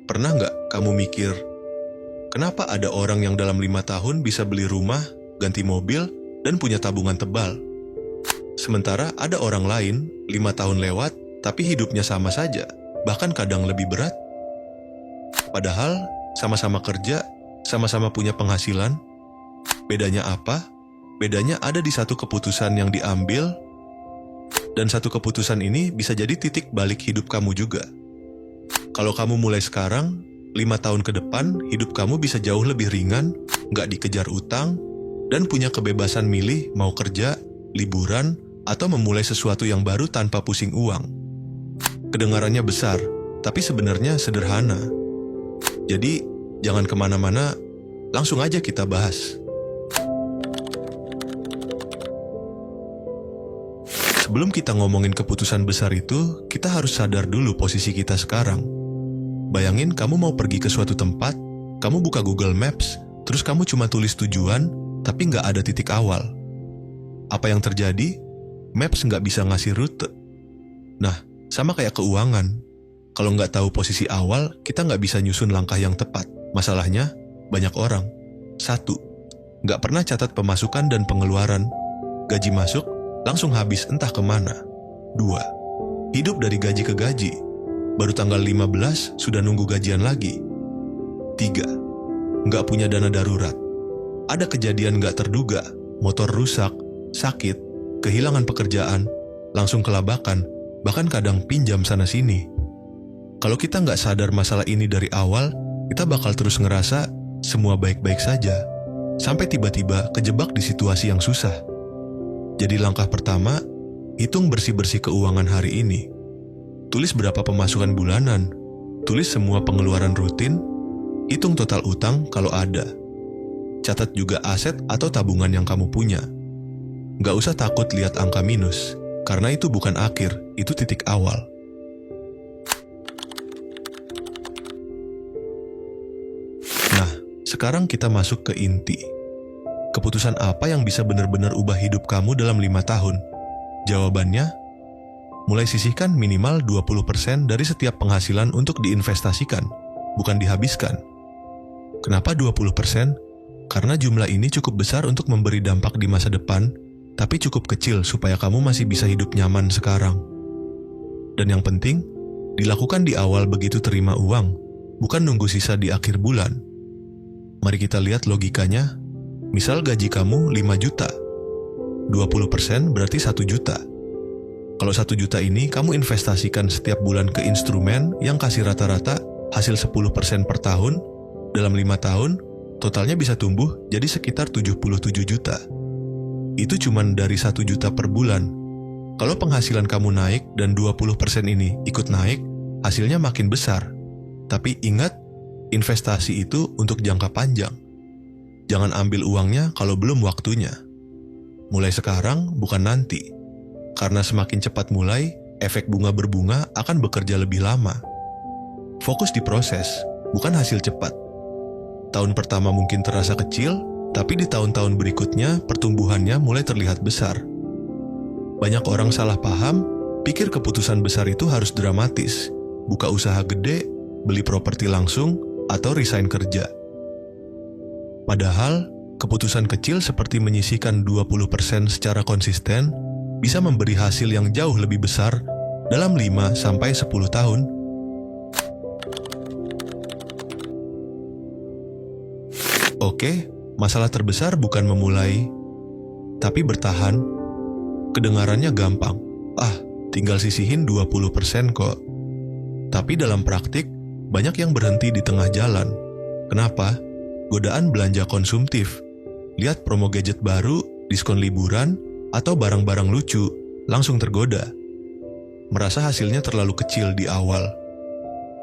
Pernah nggak kamu mikir, kenapa ada orang yang dalam 5 tahun bisa beli rumah, ganti mobil, dan punya tabungan tebal? Sementara ada orang lain, 5 tahun lewat, tapi hidupnya sama saja, bahkan kadang lebih berat. Padahal, sama-sama kerja, sama-sama punya penghasilan. Bedanya apa? Bedanya ada di satu keputusan yang diambil, dan satu keputusan ini bisa jadi titik balik hidup kamu juga. Kalau kamu mulai sekarang, 5 tahun ke depan, hidup kamu bisa jauh lebih ringan, nggak dikejar utang, dan punya kebebasan milih mau kerja, liburan, atau memulai sesuatu yang baru tanpa pusing uang. Kedengarannya besar, tapi sebenarnya sederhana. Jadi, jangan kemana-mana, langsung aja kita bahas. Sebelum kita ngomongin keputusan besar itu, kita harus sadar dulu posisi kita sekarang. Bayangin kamu mau pergi ke suatu tempat, kamu buka Google Maps, terus kamu cuma tulis tujuan, tapi nggak ada titik awal. Apa yang terjadi? Maps nggak bisa ngasih rute. Nah, sama kayak keuangan. Kalau nggak tahu posisi awal, kita nggak bisa nyusun langkah yang tepat. Masalahnya, banyak orang. 1. Nggak pernah catat pemasukan dan pengeluaran. Gaji masuk, langsung habis entah kemana. 2. Hidup dari gaji ke gaji. Baru tanggal 15 sudah nunggu gajian lagi. 3. Nggak punya dana darurat. Ada kejadian nggak terduga, motor rusak, sakit, kehilangan pekerjaan, langsung kelabakan, bahkan kadang pinjam sana-sini. Kalau kita nggak sadar masalah ini dari awal, kita bakal terus ngerasa semua baik-baik saja, sampai tiba-tiba kejebak di situasi yang susah. Jadi langkah pertama, hitung bersih-bersih keuangan hari ini. Tulis berapa pemasukan bulanan, tulis semua pengeluaran rutin, hitung total utang kalau ada. Catat juga aset atau tabungan yang kamu punya. Nggak usah takut lihat angka minus, karena itu bukan akhir, itu titik awal. Nah, sekarang kita masuk ke inti. Keputusan apa yang bisa benar-benar ubah hidup kamu dalam 5 tahun? Jawabannya, mulai sisihkan minimal 20% dari setiap penghasilan untuk diinvestasikan, bukan dihabiskan. Kenapa 20%? Karena jumlah ini cukup besar untuk memberi dampak di masa depan, tapi cukup kecil supaya kamu masih bisa hidup nyaman sekarang. Dan yang penting, dilakukan di awal begitu terima uang, bukan nunggu sisa di akhir bulan. Mari kita lihat logikanya. Misal gaji kamu 5 juta. 20% berarti 1 juta. Kalau 1 juta ini kamu investasikan setiap bulan ke instrumen yang kasih rata-rata hasil 10% per tahun, dalam 5 tahun, totalnya bisa tumbuh jadi sekitar 77 juta. Itu cuman dari 1 juta per bulan. Kalau penghasilan kamu naik dan 20% ini ikut naik, hasilnya makin besar. Tapi ingat, investasi itu untuk jangka panjang. Jangan ambil uangnya kalau belum waktunya. Mulai sekarang, bukan nanti. Karena semakin cepat mulai, efek bunga berbunga akan bekerja lebih lama. Fokus di proses, bukan hasil cepat. Tahun pertama mungkin terasa kecil, tapi di tahun-tahun berikutnya pertumbuhannya mulai terlihat besar. Banyak orang salah paham, pikir keputusan besar itu harus dramatis. Buka usaha gede, beli properti langsung, atau resign kerja. Padahal, keputusan kecil seperti menyisihkan 20% secara konsisten bisa memberi hasil yang jauh lebih besar dalam 5-10 tahun. Oke, masalah terbesar bukan memulai, tapi bertahan. Kedengarannya gampang. Tinggal sisihin 20% kok. Tapi dalam praktik, banyak yang berhenti di tengah jalan. Kenapa? Godaan belanja konsumtif. Lihat promo gadget baru, diskon liburan, atau barang-barang lucu, langsung tergoda. Merasa hasilnya terlalu kecil di awal.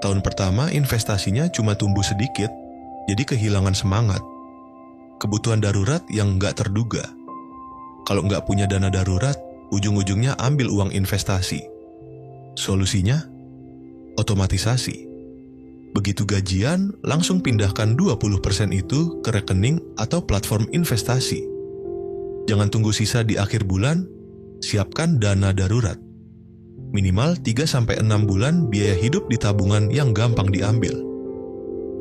Tahun pertama investasinya cuma tumbuh sedikit, jadi kehilangan semangat. Kebutuhan darurat yang nggak terduga. Kalau nggak punya dana darurat, ujung-ujungnya ambil uang investasi. Solusinya? Otomatisasi. Begitu gajian, langsung pindahkan 20% itu ke rekening atau platform investasi. Jangan tunggu sisa di akhir bulan, siapkan dana darurat. Minimal 3-6 bulan biaya hidup di tabungan yang gampang diambil.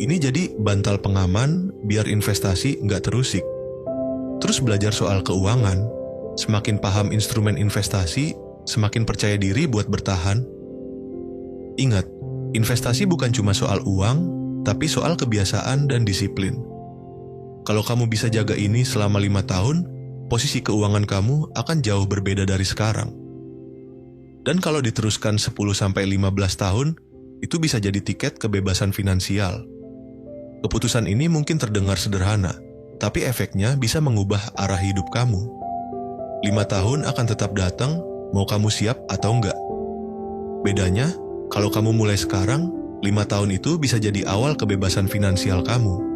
Ini jadi bantal pengaman biar investasi nggak terusik. Terus belajar soal keuangan, semakin paham instrumen investasi, semakin percaya diri buat bertahan. Ingat, investasi bukan cuma soal uang, tapi soal kebiasaan dan disiplin. Kalau kamu bisa jaga ini selama 5 tahun, posisi keuangan kamu akan jauh berbeda dari sekarang. Dan kalau diteruskan 10-15 tahun, itu bisa jadi tiket kebebasan finansial. Keputusan ini mungkin terdengar sederhana, tapi efeknya bisa mengubah arah hidup kamu. 5 tahun akan tetap datang, mau kamu siap atau enggak. Bedanya, kalau kamu mulai sekarang, 5 tahun itu bisa jadi awal kebebasan finansial kamu.